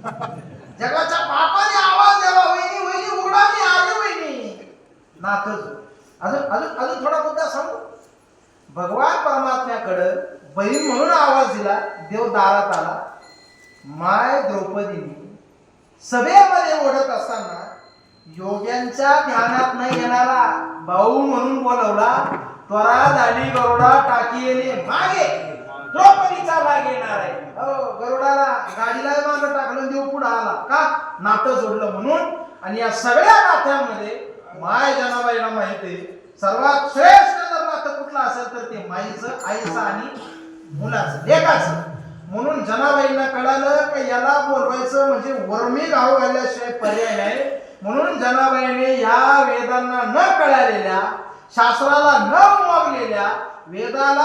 जगाच्या बापाने आवाज द्यावा, वहिनी वहिनी उघडा, मी आले वहिनी. नातच अजून अजून अजून थोडा मुद्दा सांगू. भगवान परमात्म्याकडं बहीण म्हणून आवाज दिला, देव दारात आला. माय द्रौपदीने सभेमध्ये ओढत असताना योग्यांच्या ध्यानात नाही येणारा भाऊ म्हणून बोलवला. त्वरा झाली गरुडा टाकी येणे मागे, द्रौपदीचा लाग येणार आहे. हो, गरुडाला गाडीला मागं टाकलं, देव पुढे आला का, नातं जोडलं म्हणून. आणि या सगळ्या नात्यांमध्ये माय जनाबाईला माहिती आहे सर्वात श्रेष्ठ जर नातं कुठलं असेल तर ते माईचं, आईचं आणि मुलाचं, लेकाचं. म्हणून जनाबाईंना कळालं की याला बोलवायचं म्हणजे वर्मी गाव घालल्याशिवाय पर्याय नाही. म्हणून जनाबाईने या वेदांना न कळालेल्या, शास्त्राला न उमगलेल्या, वेदाला